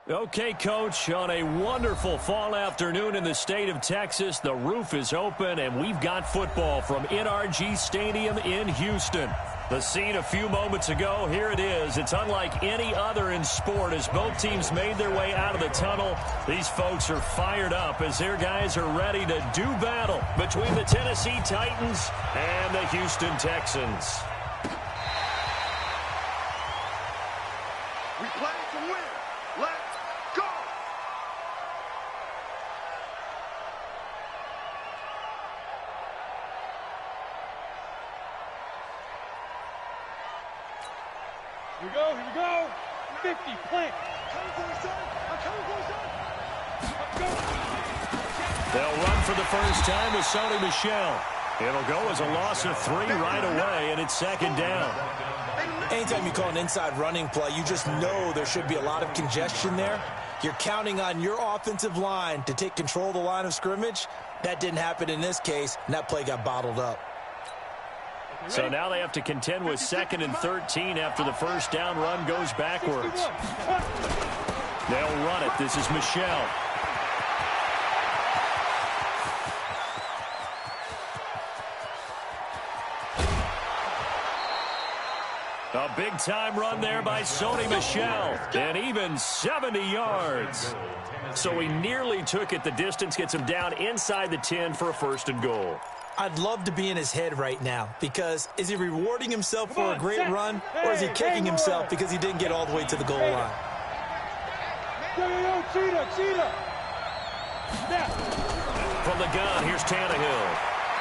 Okay, Coach, on a wonderful fall afternoon in the state of Texas, the roof is open, and we've got football from NRG Stadium in Houston. The scene a few moments ago, here it is. It's unlike any other in sport as both teams made their way out of the tunnel. These folks are fired up as their guys are ready to do battle between the Tennessee Titans and the Houston Texans. We play to win. Let's go! Here we go, here we go. 50, plant. Coming for the son. I'm coming for the son. They'll run for the first time with Sony Michel. It'll go as a loss of 3 right away, and it's second down. Anytime you call an inside running play, you just know there should be a lot of congestion there. You're counting on your offensive line to take control of the line of scrimmage. That didn't happen in this case, and that play got bottled up. So now they have to contend with 2nd and 13 after the first down run goes backwards. They'll run it. This is Michel. A big-time run there by Sony Michel, and even 70 yards. So he nearly took it the distance, gets him down inside the 10 for a 1st and goal. I'd love to be in his head right now because is he rewarding himself for a great run, or is he kicking himself because he didn't get all the way to the goal line? Cheetah. From the gun, here's Tannehill.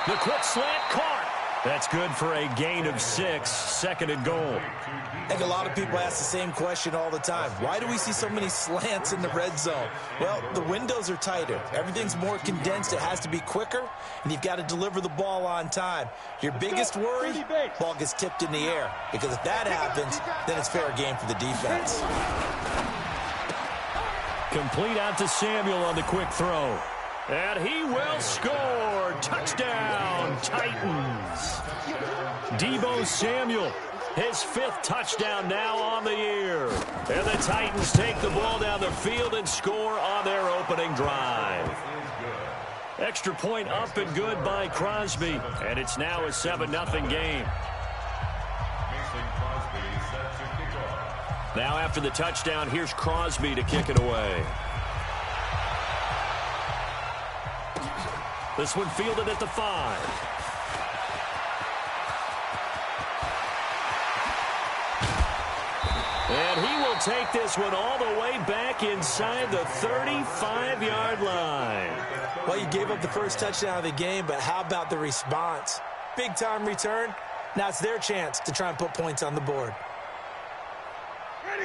The quick slant caught. That's good for a gain of 6, 2nd and goal. I think a lot of people ask the same question all the time. Why do we see so many slants in the red zone? Well, the windows are tighter. Everything's more condensed. It has to be quicker, and you've got to deliver the ball on time. Your biggest worry, ball gets tipped in the air, because if that happens, then it's fair game for the defense. Complete out to Samuel on the quick throw. And he will score. Touchdown, Titans. Deebo Samuel, his 5th touchdown now on the year. And the Titans take the ball down the field and score on their opening drive. Extra point up and good by Crosby. And it's now a 7-0 game. Now after the touchdown, here's Crosby to kick it away. This one fielded at the 5. And he will take this one all the way back inside the 35-yard line. Well, you gave up the first touchdown of the game, but how about the response? Big-time return. Now it's their chance to try and put points on the board.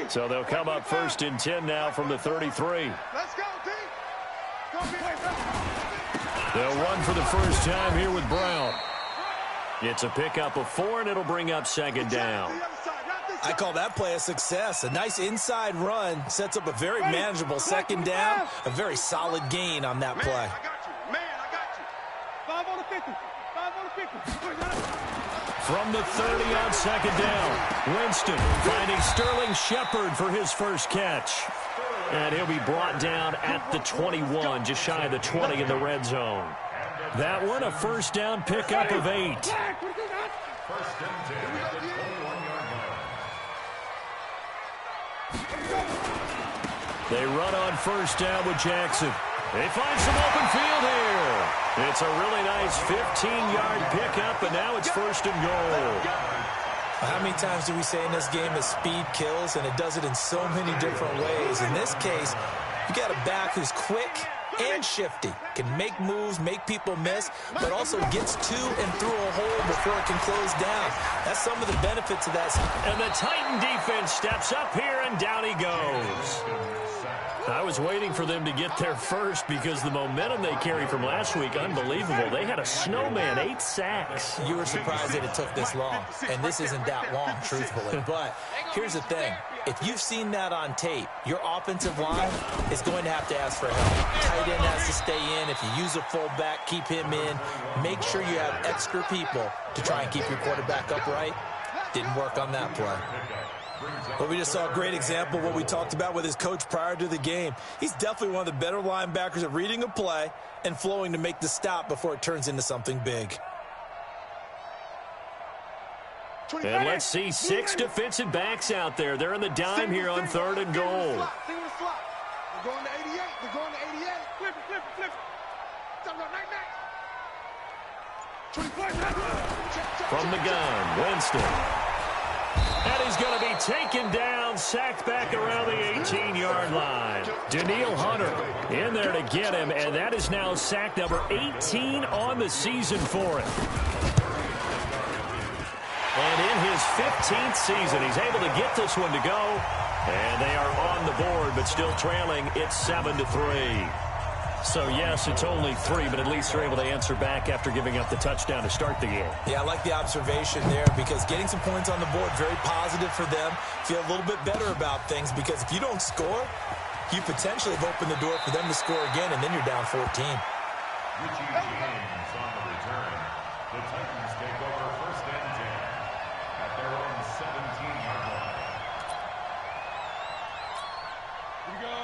So they'll come up 1st and 10 now from the 33. Let's go, team. Go, They'll run for the first time here with Brown. It's a pickup of 4, and it'll bring up 2nd down. I call that play a success. A nice inside run sets up a very manageable 2nd down. A very solid gain on that play. I got you. Man, I got you. 5 on the 50. 5 on the 50. From the 30 on 2nd down, Winston finding Sterling Shepard for his first catch. And he'll be brought down at the 21, just shy of the 20 in the red zone. That one, a 1st down pickup of 8. They run on 1st down with Jackson. They find some open field here. It's a really nice 15-yard pickup, and now it's 1st and goal. How many times do we say in this game that speed kills, and it does it in so many different ways? In this case, you got a back who's quick and shifty, can make moves, make people miss, but also gets to and through a hole before it can close down. That's some of the benefits of that. And the Titan defense steps up here, and down he goes. I was waiting for them to get there first because the momentum they carry from last week, unbelievable. They had a snowman, 8 sacks. You were surprised that it took this long, and this isn't that long, truthfully. But here's the thing. If you've seen that on tape, your offensive line is going to have to ask for help. Tight end has to stay in. If you use a fullback, keep him in. Make sure you have extra people to try and keep your quarterback upright. Didn't work on that play. Well, we just saw a great example of what we talked about with his coach prior to the game. He's definitely one of the better linebackers at reading a play and flowing to make the stop before it turns into something big. And let's see 6 defensive backs out there. They're in the dime here on 3rd and goal. They're going to 88. They're going to 88. Flip it. From the gun, Winston. And he's going to be taken down, sacked back around the 18-yard line. Daniil Hunter in there to get him, and that is now sack number 18 on the season for him. And in his 15th season, he's able to get this one to go. And they are on the board, but still trailing. It's 7-3. So, yes, it's only 3, but at least they're able to answer back after giving up the touchdown to start the game. Yeah, I like the observation there because getting some points on the board, very positive for them. Feel a little bit better about things because if you don't score, you potentially have opened the door for them to score again, and then you're down 14. Richie James on the return. The Titans take over 1st and 10 at their own 17-yard line.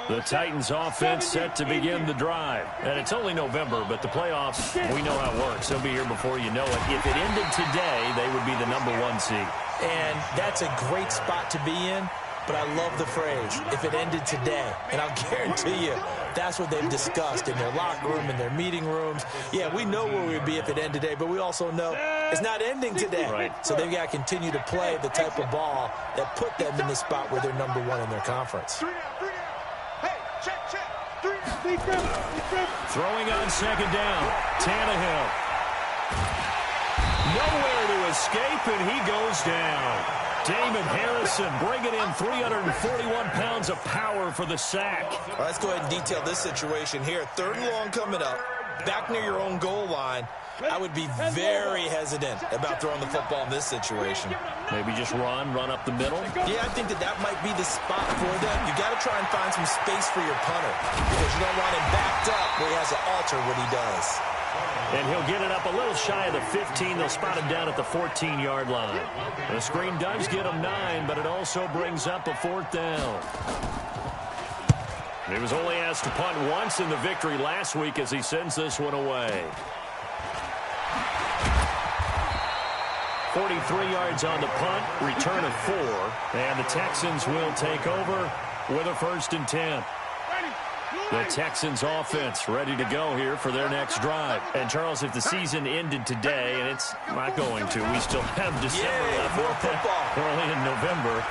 The Titans offense set to begin the drive. And it's only November, but the playoffs, we know how it works. They'll be here before you know it. If it ended today, they would be the #1 seed. And that's a great spot to be in, but I love the phrase, if it ended today. And I'll guarantee you, that's what they've discussed in their locker room, in their meeting rooms. Yeah, we know where we'd be if it ended today, but we also know it's not ending today. Right. So they've got to continue to play the type of ball that put them in the spot where they're #1 in their conference. Throwing on 2nd down, Tannehill. Nowhere to escape, and he goes down. Damon Harrison bringing in 341 pounds of power for the sack. All right, let's go ahead and detail this situation here. 3rd and long coming up, back near your own goal line. I would be very hesitant about throwing the football in this situation. Maybe just run up the middle. Yeah, I think that might be the spot for them. You got to try and find some space for your punter because you don't want him backed up where he has to alter what he does. And he'll get it up a little shy of the 15. They'll spot him down at the 14-yard line. The screen does get him 9, but it also brings up a 4th down. He was only asked to punt once in the victory last week as he sends this one away. 43 yards on the punt, return of 4, and the Texans will take over with a 1st and 10. The Texans offense ready to go here for their next drive. And, Charles, if the season ended today, and it's not going to, we still have December left. More football. We're only in November.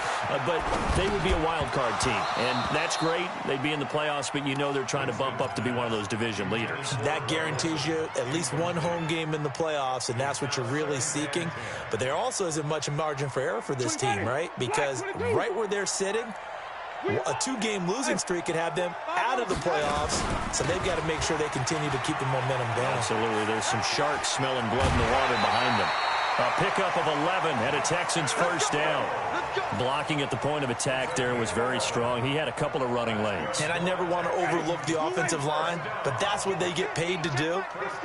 But they would be a wild card team. And that's great. They'd be in the playoffs, but you know they're trying to bump up to be one of those division leaders. That guarantees you at least one home game in the playoffs, and that's what you're really seeking. But there also isn't much margin for error for this team, right? Because right where they're sitting, a 2-game losing streak could have them out of the playoffs, so they've got to make sure they continue to keep the momentum going. Absolutely. There's some sharks smelling blood in the water behind them. A pickup of 11 and a Texans 1st down. Blocking at the point of attack there was very strong. He had a couple of running lanes. And I never want to overlook the offensive line, but that's what they get paid to do.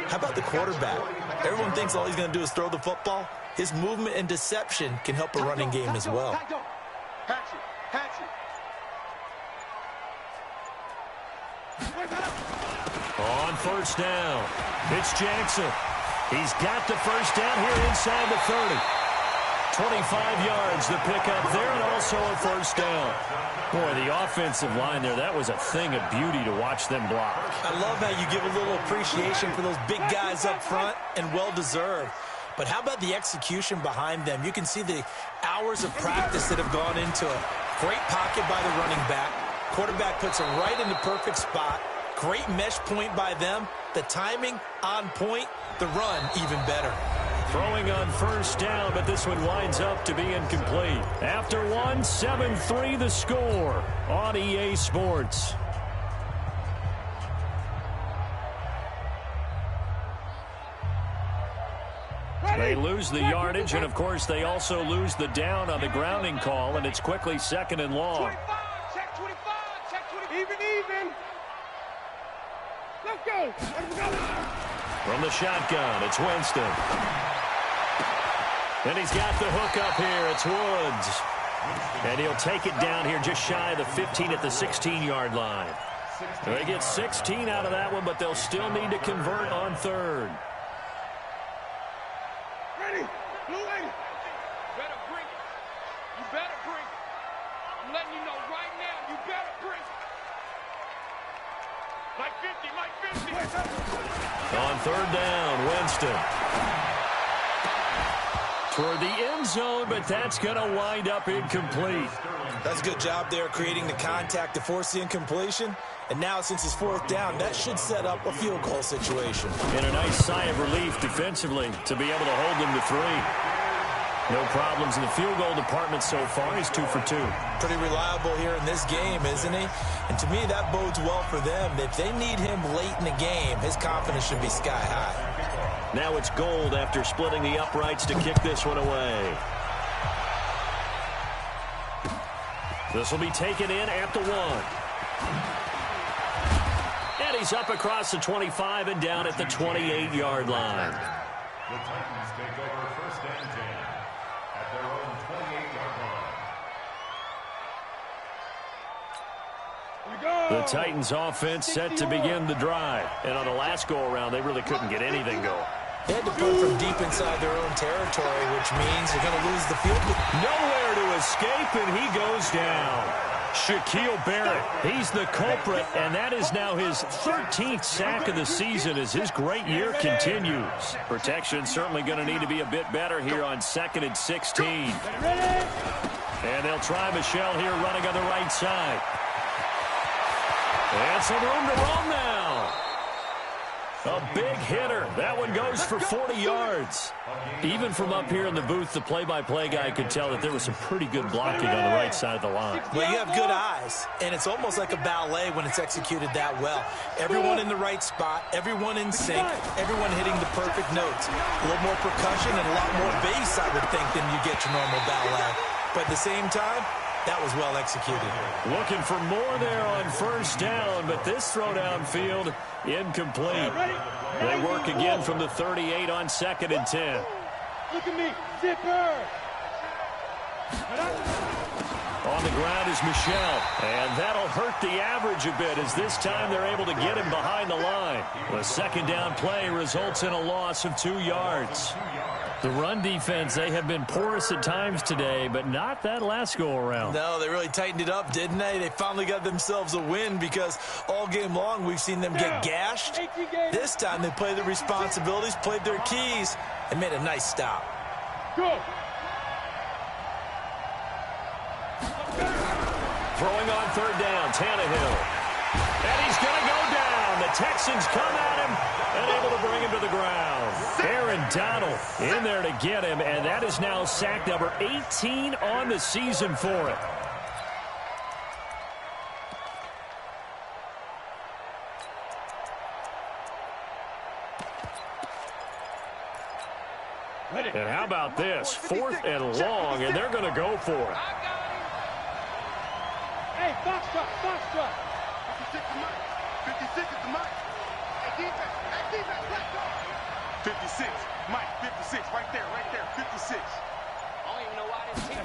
How about the quarterback? Everyone thinks all he's going to do is throw the football. His movement and deception can help a running game as well. On 1st down, it's Jackson. He's got the 1st down here inside the 30. 25 yards, the pickup there, and also a 1st down. Boy, the offensive line there, that was a thing of beauty to watch them block. I love how you give a little appreciation for those big guys up front, and well-deserved. But how about the execution behind them? You can see the hours of practice that have gone into it. Great pocket by the running back. Quarterback puts it right in the perfect spot. Great mesh point by them. The timing on point. The run even better. Throwing on 1st down, but this one winds up to be incomplete. After 1, 7-3 the score on EA Sports. They lose the yardage, and, of course, they also lose the down on the grounding call, and it's quickly 2nd and long. Check 25, check 20. Even. Let's go. From the shotgun, it's Winston. And he's got the hook up here. It's Woods. And he'll take it down here just shy of the 15 at the 16-yard line. They get 16 out of that one, but they'll still need to convert on third. Ready? Blue lady. Better bring it. You better bring it. I'm letting you know right now, you better bring it. Like 50, like 50. On third down, Winston. Toward the end zone, but that's going to wind up incomplete. That's a good job there creating the contact to force the incompletion. And now, since it's fourth down, that should set up a field goal situation. And a nice sigh of relief defensively to be able to hold them to 3. No problems in the field goal department so far. He's 2 for 2. Pretty reliable here in this game, isn't he? And to me, that bodes well for them. If they need him late in the game, his confidence should be sky high. Now it's Gold after splitting the uprights to kick this one away. This will be taken in at the 1. And he's up across the 25 and down at the 28-yard line. The Titans take over first and 10 at their own 28-yard line. The Titans offense set to begin the drive. And on the last go-around, they really couldn't get anything going. They had to punt from deep inside their own territory, which means they're going to lose the field. Nowhere to escape, and he goes down. Shaquille Barrett, he's the culprit, and that is now his 13th sack of the season as his great year continues. Protection certainly going to need to be a bit better here on 2nd and 16. And they'll try Michelle here running on the right side. And some room to roam now. A big hitter. That one goes for 40 yards. Even from up here in the booth, the play-by-play guy could tell that there was some pretty good blocking on the right side of the line. Well, you have good eyes, and it's almost like a ballet when it's executed that well. Everyone in the right spot, everyone in sync, everyone hitting the perfect notes. A little more percussion and a lot more bass, I would think, than you get your normal ballet. But at the same time, that was well executed. Looking for more there on first down, but this throw downfield incomplete. They work again from the 38 on 2nd and 10. Look at me. Zipper. On the ground is Michelle, and that'll hurt the average a bit as this time they're able to get him behind the line. The second down play results in a loss of 2 yards. The run defense, they have been porous at times today, but not that last go-around. No, they really tightened it up, didn't they? They finally got themselves a win because all game long we've seen them get gashed. This time they played their responsibilities, played their keys, and made a nice stop. Go. Throwing on third down, Tannehill. And he's going to go down. The Texans come at him and able to bring him to the ground. Aaron Donald in there to get him, and that is now sack number 18 on the season for it. And how about this? 4th and long, and they're going to go for it. Hey, box truck, box truck. 56 is mine. 56 is the mic. Hey, defense, let's go. 56, Mike, 56, right there, 56. I don't even know why this team.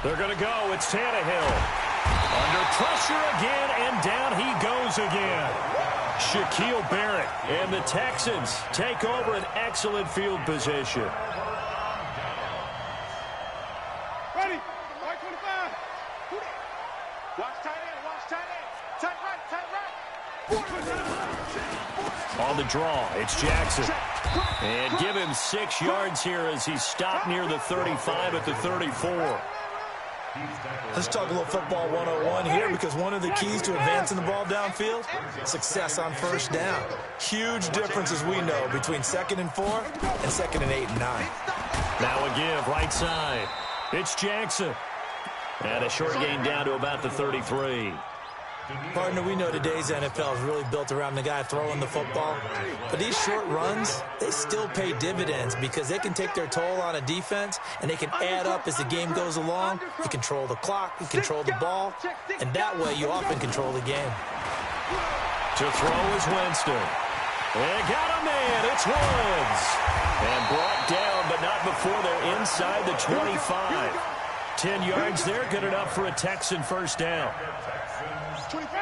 They're going to go. It's Tannehill. Under pressure again, and down he goes again. Shaquille Barrett and the Texans take over an excellent field position. Ready, right 25. Watch tight end, tight right. On the draw, it's Jackson. And give him 6 yards here as he's stopped near the 35 at the 34. Let's talk a little football 101 here because one of the keys to advancing the ball downfield, success on first down. Huge difference, as we know, between 2nd and 4 and 2nd and 8 and 9. Now a give, right side. It's Jackson. And a short gain down to about the 33. Partner, we know today's NFL is really built around the guy throwing the football. But these short runs, they still pay dividends because they can take their toll on a defense and they can add up as the game goes along. You control the clock, you control the ball, and that way you often control the game. To throw is Winston. They got a man, it's Woods. And brought down, but not before they're inside the 25. 10 yards there, good enough for a Texan first down.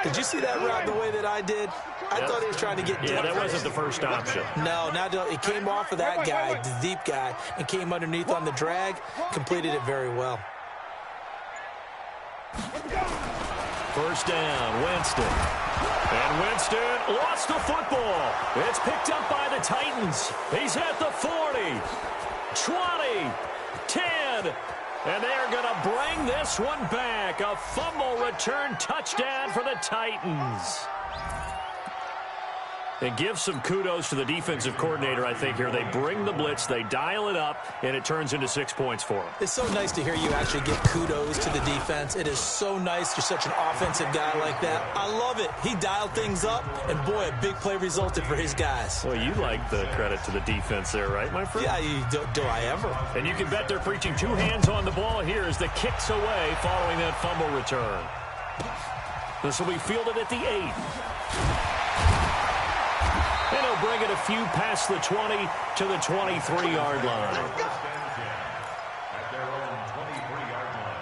Did you see that route the way that I did? I thought he was trying to get deep. Yeah, that wasn't the first option. No, it came off of that guy, the deep guy, and came underneath on the drag, completed it very well. First down, Winston. And Winston lost the football. It's picked up by the Titans. He's at the 40, 20, 10. And they're going to bring this one back. A fumble return touchdown for the Titans. And give some kudos to the defensive coordinator, I think, here. They bring the blitz, they dial it up, and it turns into 6 points for them. It's so nice to hear you actually give kudos to the defense. It is so nice. You're such an offensive guy like that. I love it. He dialed things up, and, boy, a big play resulted for his guys. Well, you like the credit to the defense there, right, my friend? Yeah, do I ever. And you can bet they're preaching 2 hands on the ball here as the kick's away following that fumble return. This will be fielded at the 8. And he'll bring it a few past the 20 to the 23-yard line. At their own 23-yard line.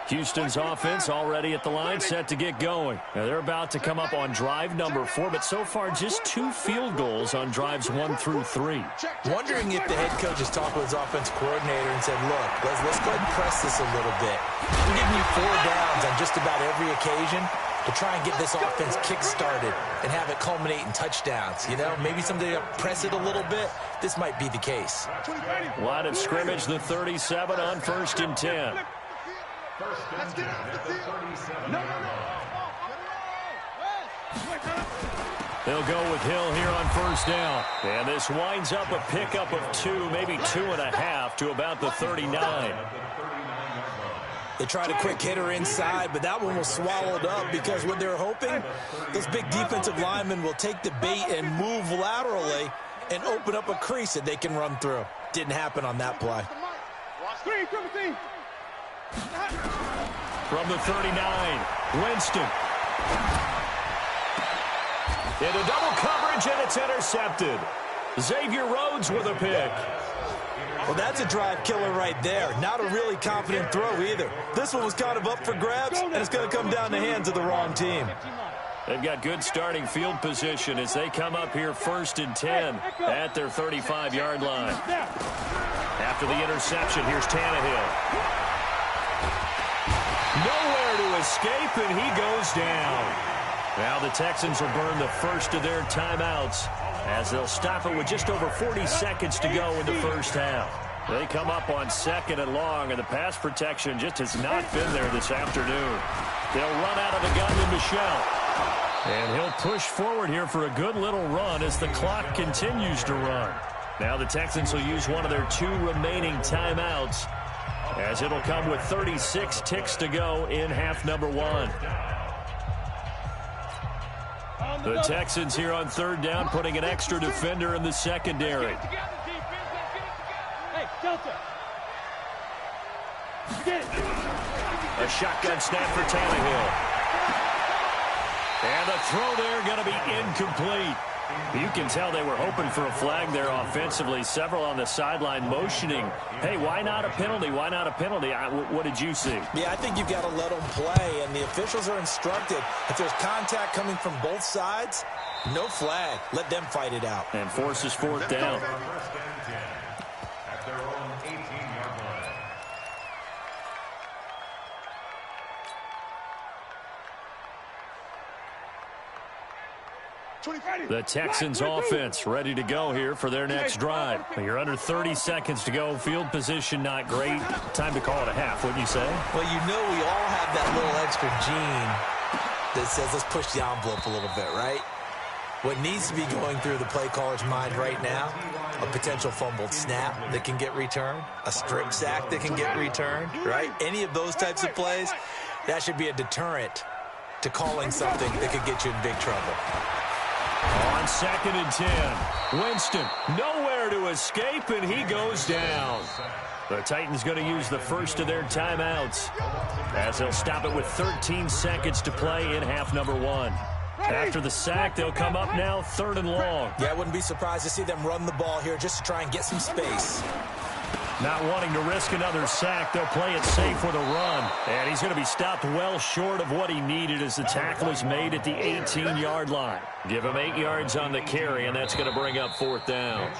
Houston's offense already at the line, set to get going. Now they're about to come up on drive number 4, but so far just 2 field goals on drives 1 through 3. Wondering if the head coach has talked with his offense coordinator and said, look, let's go ahead and press this a little bit. I'm giving you 4 downs on just about every occasion to try and get this offense kick-started and have it culminate in touchdowns. You know, maybe someday press it a little bit. This might be the case. Line of scrimmage, the 37 on 1st and 10. First and 10 at the 37-yard line. They'll go with Hill here on 1st down. And this winds up a pickup of 2, maybe 2.5 to about the 39. They tried a quick hitter inside, but that one was swallowed up because what they're hoping, those big defensive linemen will take the bait and move laterally and open up a crease that they can run through. Didn't happen on that play. From the 39, Winston. Into double coverage, and it's intercepted. Xavier Rhodes with a pick. Well, that's a drive killer right there. Not a really confident throw either. This one was kind of up for grabs, and it's going to come down the hands of the wrong team. They've got good starting field position as they come up here 1st and 10 at their 35-yard line. After the interception, here's Tannehill. Nowhere to escape, and he goes down. Now the Texans will burn the first of their timeouts as they'll stop it with just over 40 seconds to go in the first half. They come up on 2nd and long, and the pass protection just has not been there this afternoon. They'll run out of the gun with Michel. And he'll push forward here for a good little run as the clock continues to run. Now the Texans will use one of their 2 remaining timeouts, as it'll come with 36 ticks to go in half number 1. The Texans here on 3rd down, putting an extra defender in the secondary. A shotgun snap for Tannehill. And the throw there going to be incomplete. You can tell they were hoping for a flag there offensively. Several on the sideline motioning, hey, why not a penalty? Why not a penalty? What did you see? Yeah, I think you've got to let them play, and the officials are instructed. If there's contact coming from both sides, no flag. Let them fight it out. And forces 4th down. First and 10 at their own 18-yard line. The Texans offense ready to go here for their next drive. You're under 30 seconds to go. Field position not great. Time to call it a half, wouldn't you say? Well, you know we all have that little extra gene that says let's push the envelope a little bit, right? What needs to be going through the play caller's mind right now, a potential fumbled snap that can get returned, a strip sack that can get returned, right? Any of those types of plays, that should be a deterrent to calling something that could get you in big trouble. On 2nd and 10, Winston nowhere to escape, and he goes down. The Titans going to use the first of their timeouts as they'll stop it with 13 seconds to play in half number 1. After the sack, they'll come up now 3rd and long. Yeah, I wouldn't be surprised to see them run the ball here just to try and get some space. Not wanting to risk another sack, they'll play it safe with a run. And he's going to be stopped well short of what he needed as the tackle is made at the 18-yard line. Give him 8 yards on the carry, and that's going to bring up 4th down.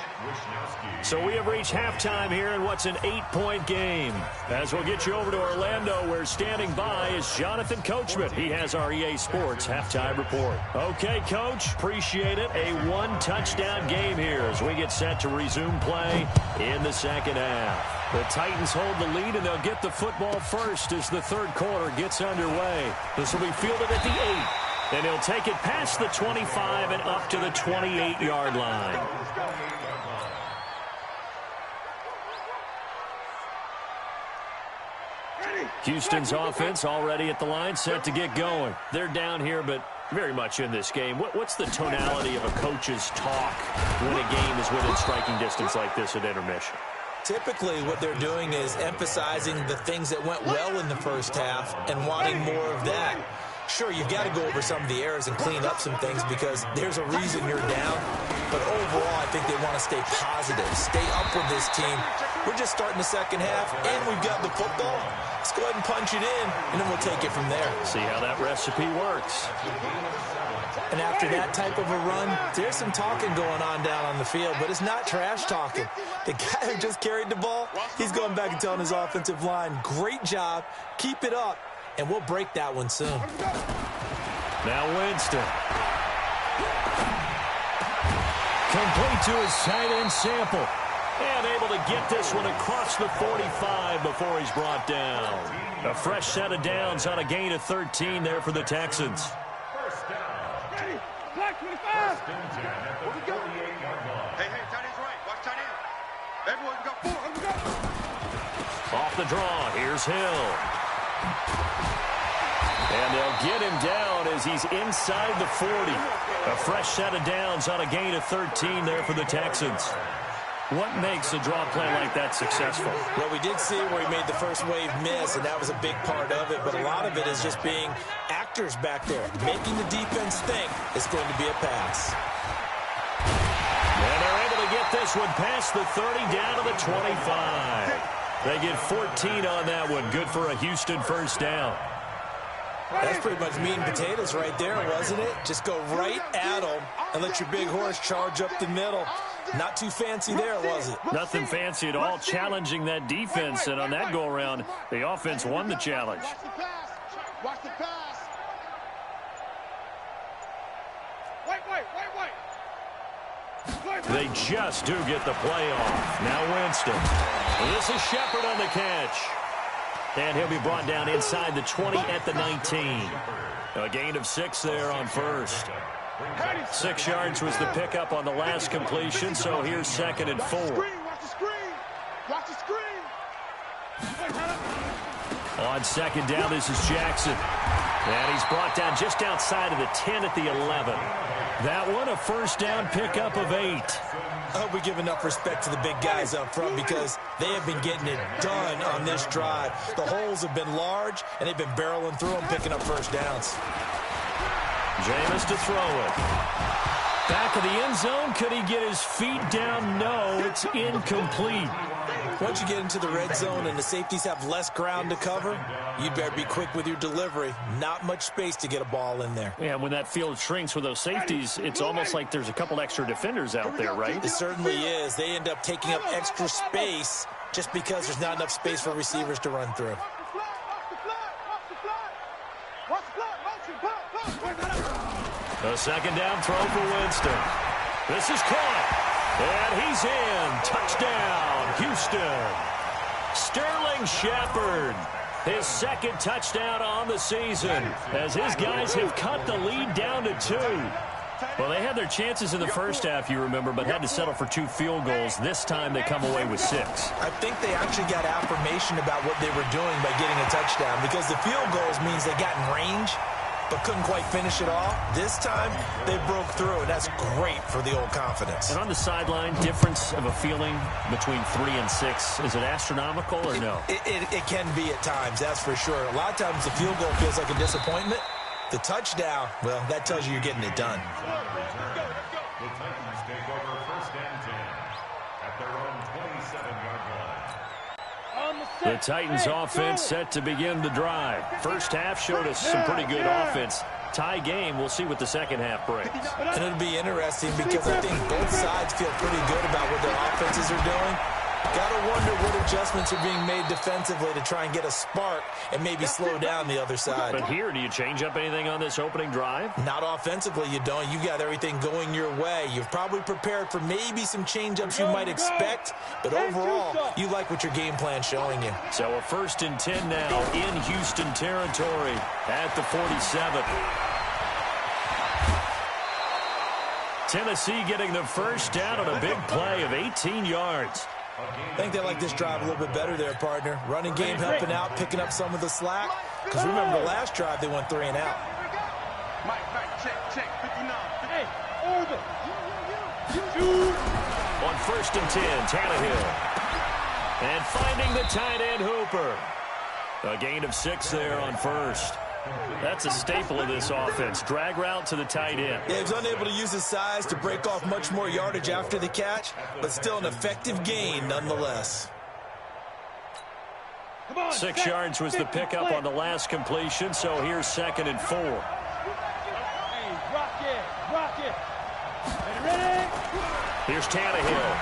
So we have reached halftime here in what's an 8-point game. As we'll get you over to Orlando, where standing by is Jonathan Coachman. He has our EA Sports halftime report. Okay, Coach, appreciate it. A 1-touchdown game here as we get set to resume play in the second half. The Titans hold the lead, and they'll get the football first as the 3rd quarter gets underway. This will be fielded at the 8, and he'll take it past the 25 and up to the 28-yard line. Houston's offense already at the line, set to get going. They're down here, but very much in this game. What's the tonality of a coach's talk when a game is within striking distance like this at intermission? Typically, what they're doing is emphasizing the things that went well in the first half and wanting more of that. Sure, you've got to go over some of the errors and clean up some things because there's a reason you're down. But overall, I think they want to stay positive, stay up with this team. We're just starting the second half, and we've got the football. Let's go ahead and punch it in, and then we'll take it from there. See how that recipe works. And after that type of a run, there's some talking going on down on the field, but it's not trash talking. The guy who just carried the ball, he's going back and telling his offensive line, great job, keep it up, and we'll break that one soon. Now Winston. Complete to his tight end Sample. And able to get this one across the 45 before he's brought down. A fresh set of downs on a gain of 13 there for the Texans. Hey, tight end's right. Watch tight end. Everyone got 4. Off the draw, here's Hill. And they'll get him down as he's inside the 40. A fresh set of downs on a gain of 13 there for the Texans. What makes a draw play like that successful? Well, we did see where he made the first wave miss, and that was a big part of it. But a lot of it is just being actors back there, making the defense think it's going to be a pass. And they're able to get this one past the 30 down to the 25. They get 14 on that one. Good for a Houston first down. That's pretty much meat and potatoes right there, wasn't it? Just go right at them and let your big horse charge up the middle. Not too fancy there, was it? Nothing fancy at all, challenging that defense. And on that go-around, the offense won the challenge. Watch the pass. Wait. They just do get the play off. Now Winston. This is Shepard on the catch. And he'll be brought down inside the 20 at the 19. A gain of 6 there on first. 6 yards was the pickup on the last completion, so here's 2nd and 4. Watch the screen. On 2nd down, this is Jackson. And he's brought down just outside of the 10 at the 11. That one, a first down pickup of 8. I hope we give enough respect to the big guys up front because they have been getting it done on this drive. The holes have been large, and they've been barreling through them, picking up first downs. Jameis to throw it. Back of the end zone. Could he get his feet down? No, it's incomplete. Once you get into the red zone and the safeties have less ground to cover, you better be quick with your delivery. Not much space to get a ball in there. Yeah, when that field shrinks with those safeties, it's almost like there's a couple extra defenders out there, right? It certainly is. They end up taking up extra space just because there's not enough space for receivers to run through. A 2nd down throw for Winston. This is caught. And he's in. Touchdown, Houston. Sterling Shepard. His 2nd touchdown on the season as his guys have cut the lead down to 2. Well, they had their chances in the first half, you remember, but had to settle for 2 field goals. This time they come away with 6. I think they actually got affirmation about what they were doing by getting a touchdown because the field goals means they got in range but couldn't quite finish it off. This time, they broke through, and that's great for the old confidence. And on the sideline, difference of a feeling between 3 and 6, is it astronomical or no? It can be at times, that's for sure. A lot of times the field goal feels like a disappointment, The touchdown, well, that tells you you're getting it done. The Titans take over first and 10 at their own 27-yard line. The Titans offense set to begin the drive. First half showed us some pretty good offense. Tie game, we'll see what the second half brings. And it'll be interesting because I think both sides feel pretty good about what their offenses are doing. Got to wonder what adjustments are being made defensively to try and get a spark and maybe slow down the other side. But here, do you change up anything on this opening drive? Not offensively, you don't. You got everything going your way. You've probably prepared for maybe some change-ups you might expect, but overall, you like what your game plan's showing you. So a 1st and 10 now in Houston territory at the 47. Tennessee getting the first down on a big play of 18 yards. I think they like this drive a little bit better there, partner. Running game helping out, picking up some of the slack. Because remember, the last drive, they went 3 and out. Mike, check, 59. Hey, over. On 1st and 10, Tannehill. And finding the tight end, Hooper. A gain of 6 there on first. That's a staple of this offense. Drag route to the tight end. Yeah, he was unable to use his size to break off much more yardage after the catch, but still an effective gain nonetheless. 6 yards was the pickup on the last completion, so here's 2nd and 4. Hey, rock it. Ready? Here's Tannehill.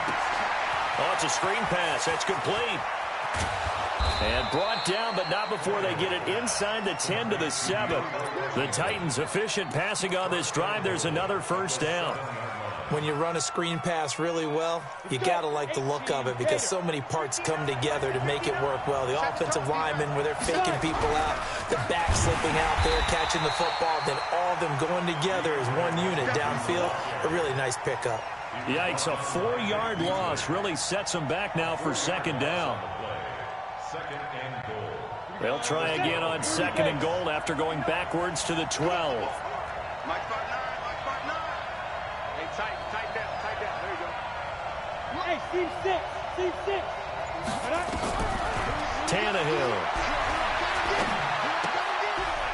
Oh, it's a screen pass. That's complete. And brought down, but not before they get it inside the 10 to the 7. The Titans efficient passing on this drive. There's another first down. When you run a screen pass really well, you got to like the look of it because so many parts come together to make it work well. The offensive linemen, where they're faking people out, the back slipping out there, catching the football, then all of them going together as one unit downfield. A really nice pickup. Yikes, a 4-yard loss really sets them back now for 2nd down. Second and goal. They'll try again on 2nd and goal after going backwards to the 12. Mike, 5'9", Hey, tight down. There you go. Hey, Steve 6. Tannehill.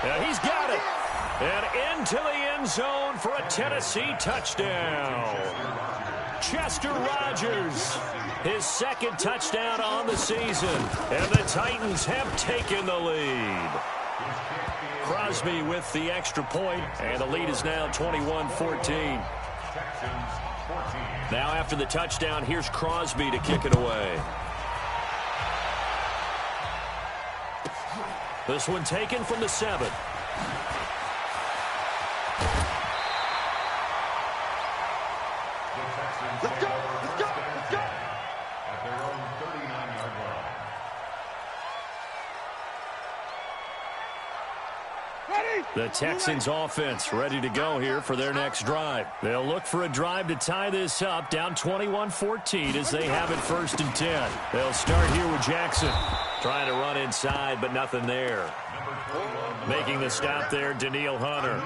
Yeah, he's got it. And into the end zone for a Tennessee touchdown. Chester Rogers, his 2nd touchdown on the season. And the Titans have taken the lead. Crosby with the extra point, and the lead is now 21-14. Now after the touchdown, here's Crosby to kick it away. This one taken from the 7. Let's go. At their own 39-yard line. The Texans offense ready to go here for their next drive. They'll look for a drive to tie this up, down 21-14 as they have it 1st and 10. They'll start here with Jackson. Trying to run inside, but nothing there. Making the stop there, Danielle Hunter.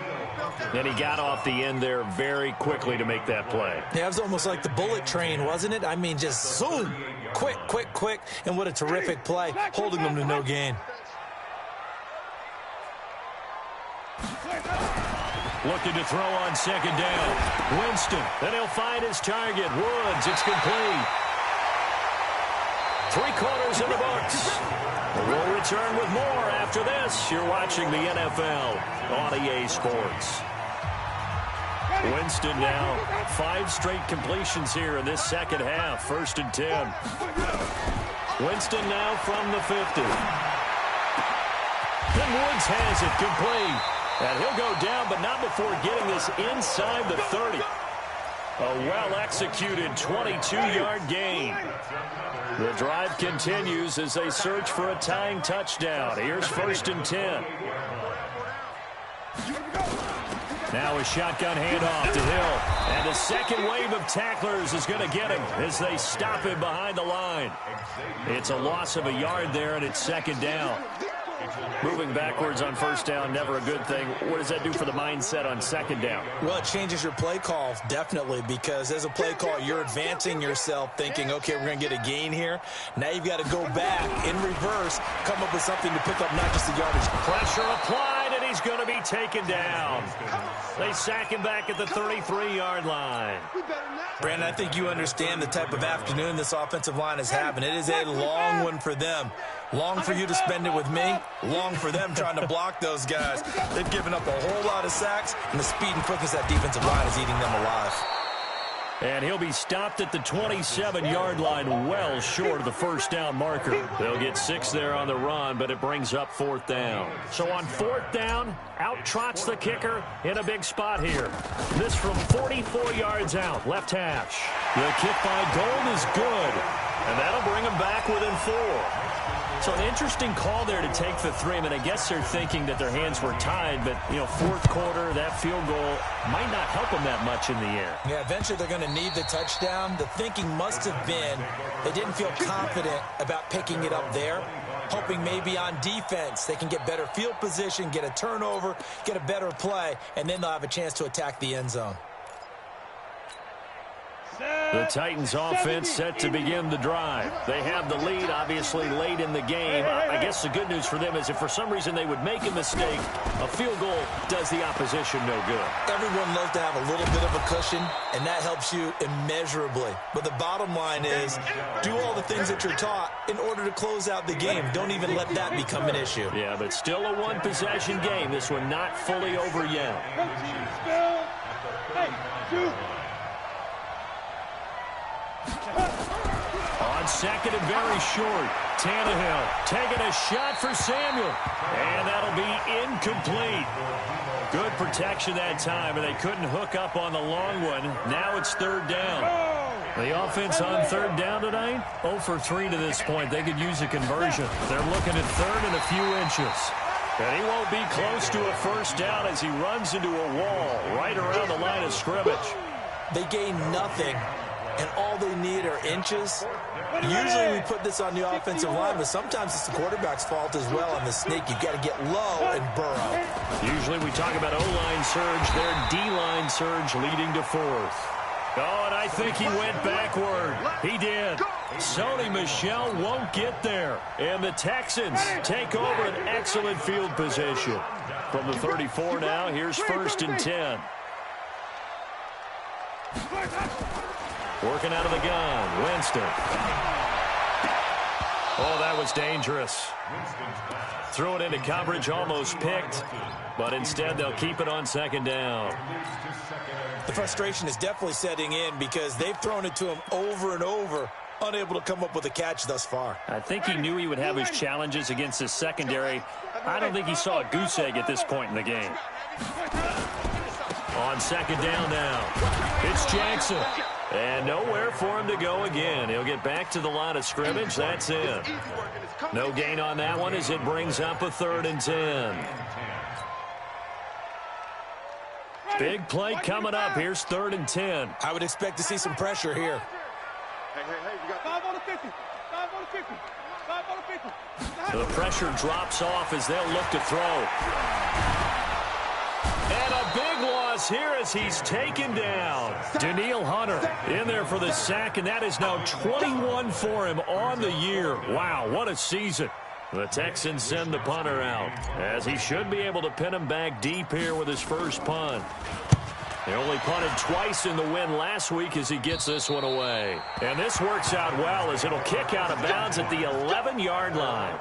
And he got off the end there very quickly to make that play. Yeah, it was almost like the bullet train, wasn't it? I mean, just zoom, quick, and what a terrific play, holding them to no gain. Looking to throw on 2nd down. Winston, then he'll find his target. Woods, it's complete. 3/4 in the books. We'll return with more after this. You're watching the NFL on EA Sports. Winston now 5 straight completions here in this 2nd half. 1st and 10. Winston now from the 50. Then Woods has it complete. And he'll go down, but not before getting this inside the 30. A well-executed 22-yard gain. The drive continues as they search for a tying touchdown. Here's 1st and 10. Now a shotgun handoff to Hill. And a second wave of tacklers is going to get him as they stop him behind the line. It's a loss of a yard there, and it's 2nd down. Moving backwards on 1st down, never a good thing. What does that do for the mindset on 2nd down? Well, it changes your play call, definitely, because as a play call, you're advancing yourself thinking, okay, we're going to get a gain here. Now you've got to go back in reverse, come up with something to pick up not just the yardage. Pressure applied, and he he's going to be taken down. They sack him back at the 33-yard line. Brandon, I think you understand the type of afternoon this offensive line is having. It is a long one for them. Long for you to spend it with me. Long for them trying to block those guys. They've given up a whole lot of sacks, and the speed and quickness of that defensive line is eating them alive. And he'll be stopped at the 27-yard line, well short of the first down marker. They'll get 6 there on the run, but it brings up 4th down. So on 4th down, out trots the kicker in a big spot here. This from 44 yards out, left hash. The kick by Gold is good, and that'll bring him back within 4. So an interesting call there to take the 3. I mean, I guess they're thinking that their hands were tied, but, you know, 4th quarter, that field goal might not help them that much in the air. Yeah, eventually they're going to need the touchdown. The thinking must have been they didn't feel confident about picking it up there, hoping maybe on defense they can get better field position, get a turnover, get a better play, and then they'll have a chance to attack the end zone. The Titans offense set to begin the drive. They have the lead, obviously, late in the game. I guess the good news for them is if for some reason they would make a mistake, a field goal does the opposition no good. Everyone loves to have a little bit of a cushion, and that helps you immeasurably. But the bottom line is do all the things that you're taught in order to close out the game. Don't even let that become an issue. Yeah, but still a one-possession game. This one not fully over yet. On second and very short, Tannehill taking a shot for Samuel, and that'll be incomplete. Good protection that time, and they couldn't hook up on the long one. Now it's 3rd down. The offense on 3rd down tonight, 0 for 3 to this point. They could use a conversion. They're looking at 3rd and a few inches. And he won't be close to a first down as he runs into a wall right around the line of scrimmage. They gain nothing, and all they need are inches. Usually we put this on the offensive line, but sometimes it's the quarterback's fault as well on the sneak. You've got to get low and burrow. Usually we talk about O-line surge, their D-line surge leading to 4th. Oh, and I think he went backward. He did. Sony Michel won't get there. And the Texans take over an excellent field position. From the 34 now, here's 1st and 10. Working out of the gun, Winston. Oh, that was dangerous. Threw it into coverage, almost picked, but instead they'll keep it on 2nd down. The frustration is definitely setting in because they've thrown it to him over and over, unable to come up with a catch thus far. I think he knew he would have his challenges against his secondary. I don't think he saw a goose egg at this point in the game. On 2nd down now, it's Jackson. And nowhere for him to go again. He'll get back to the line of scrimmage. That's it. No gain on that one as it brings up a 3rd and 10. Big play coming up. Here's 3rd and 10. I would expect to see some pressure here. Hey, we got 5 on the 50. 5 on the 50. 5 on the 50. The pressure drops off as they'll look to throw. And a big loss here as he's taken down. Daniil Hunter in there for the sack, and that is now 21 for him on the year. Wow, what a season. The Texans send the punter out, as he should be able to pin him back deep here with his first punt. They only punted twice in the win last week as he gets this one away. And this works out well as it'll kick out of bounds at the 11-yard line.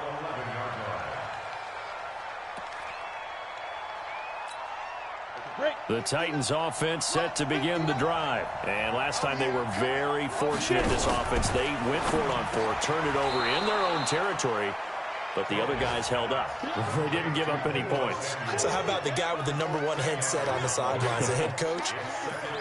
The Titans offense set to begin the drive. And last time they were very fortunate, this offense. They went for it on 4, turned it over in their own territory, but the other guys held up. They didn't give up any points. So how about the guy with the #1 headset on the sidelines, the head coach?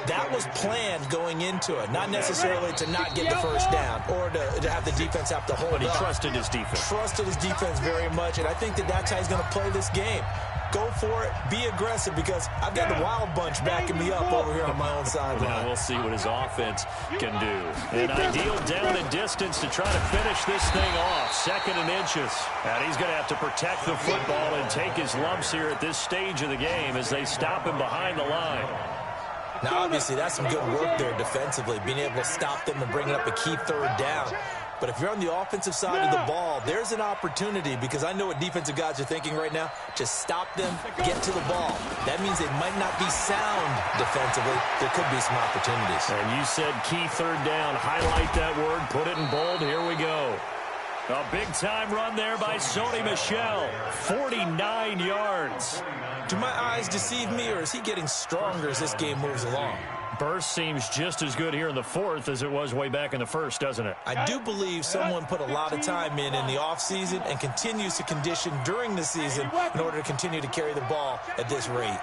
That was planned going into it, not necessarily to not get the first down or to have the defense have to hold up. But he trusted his defense. Trusted his defense very much, and I think that's how he's going to play this game. Go for it. Be aggressive because I've got the wild bunch backing me up over here on my own sideline. Now we'll see what his offense can do. An ideal down and distance to try to finish this thing off. 2nd and inches. And he's going to have to protect the football and take his lumps here at this stage of the game as they stop him behind the line. Now, obviously, that's some good work there defensively, being able to stop them and bring up a key 3rd down. But if you're on the offensive side of the ball, there's an opportunity, because I know what defensive guys are thinking right now. Just stop them, get to the ball. That means they might not be sound defensively. There could be some opportunities. And you said key third down. Highlight that word. Put it in bold. Here we go. A big-time run there by Sony Michel. 49 yards. Do my eyes deceive me, or is he getting stronger as this game moves along? Burst seems just as good here in the fourth as it was way back in the first, doesn't it? I do believe someone put a lot of time in the offseason and continues to condition during the season in order to continue to carry the ball at this rate.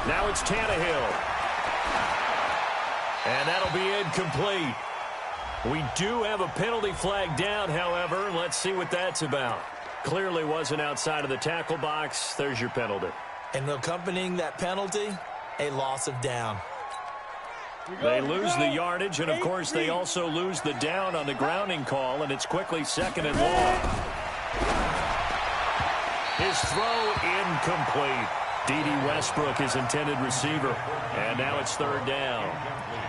Now it's Tannehill. And that'll be incomplete. We do have a penalty flag down, however. Let's see what that's about. Clearly wasn't outside of the tackle box. There's your penalty. And accompanying that penalty, a loss of down. They lose the yardage, and, of course, they also lose the down on the grounding call, and it's quickly 2nd and long. His throw incomplete. D.D. Westbrook, his intended receiver, and now it's 3rd down.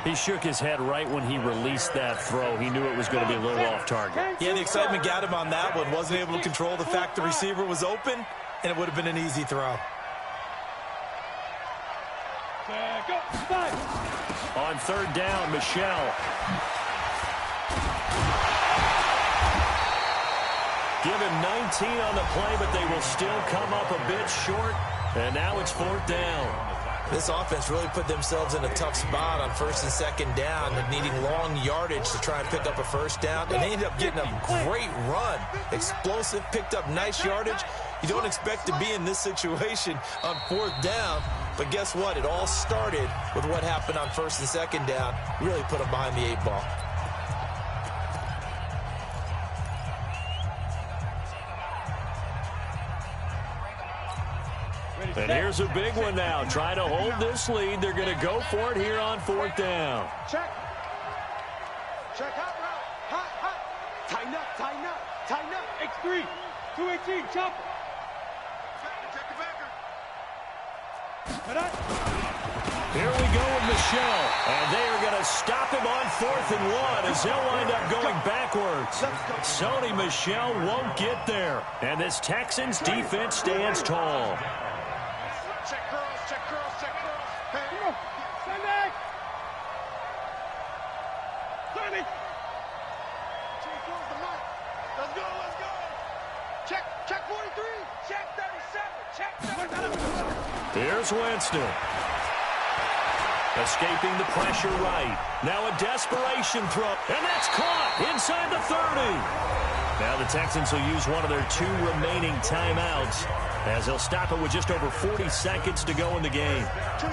He shook his head right when he released that throw. He knew it was going to be a little off target. Yeah, the excitement got him on that one. Wasn't able to control the fact the receiver was open, and it would have been an easy throw. On 3rd down, Michel. Give him 19 on the play, but they will still come up a bit short. And now it's 4th down. This offense really put themselves in a tough spot on 1st and 2nd down and needing long yardage to try and pick up a 1st down. And they ended up getting a great run. Explosive, picked up nice yardage. You don't expect to be in this situation on 4th down. But guess what? It all started with what happened on 1st and 2nd down. Really put them behind the 8 ball. And here's a big one now. Trying to hold this lead. They're going to go for it here on 4th down. Check. Check hot route. Hot, hot. Tighten up, tighten up, tighten up. X3, 218, chopper. Check the backer. Here we go with Michel. And they are going to stop him on 4th and 1 as they'll wind up going backwards. Sony Michel won't get there. And this Texans defense stands tall. Check girls, check girls, check girls. Hey, Come on, Sunday. 30. check girls the mic. Let's go, let's go. Check 43. Check 37. Check 37. Here's Winston. Escaping the pressure right. Now a desperation throw. And that's caught inside the 30. Now the Texans will use one of their 2 remaining timeouts as they'll stop it with just over 40 seconds to go in the game.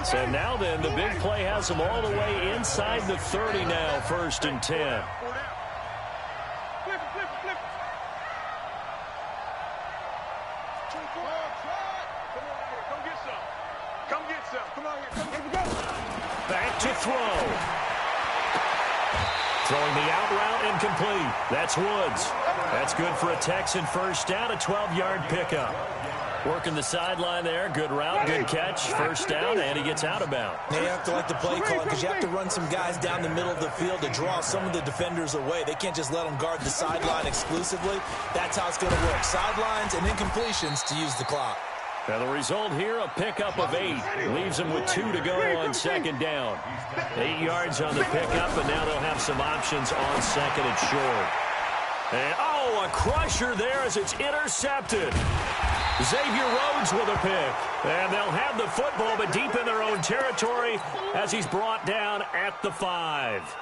So now then, the big play has them all the way inside the 30 now, 1st and 10. Flip. Come get some. Come get some. Come on here. Come get some. Back to throw. Throwing the out route incomplete. That's Woods. That's good for a Texan 1st down, a 12-yard pickup. Working the sideline there. Good route, good catch. 1st down, and he gets out of bounds. Now you have to like the play call because you have to run some guys down the middle of the field to draw some of the defenders away. They can't just let them guard the sideline exclusively. That's how it's going to work. Sidelines and incompletions to use the clock. Now the result here, a pickup of 8. Leaves them with 2 to go on 2nd down. 8 yards on the pickup, and now they'll have some options on 2nd and short. And, a crusher there as it's intercepted. Xavier Rhodes with a pick. And they'll have the football, but deep in their own territory as he's brought down at the 5.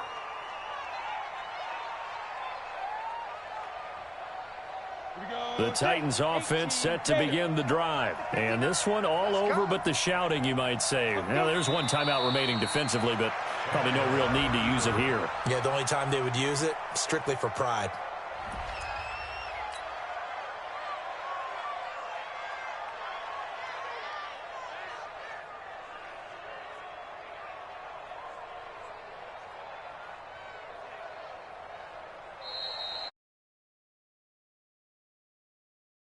The Titans offense set to begin the drive. And this one all over but the shouting, you might say. Now, there's one timeout remaining defensively, but probably no real need to use it here. Yeah, the only time they would use it, strictly for pride.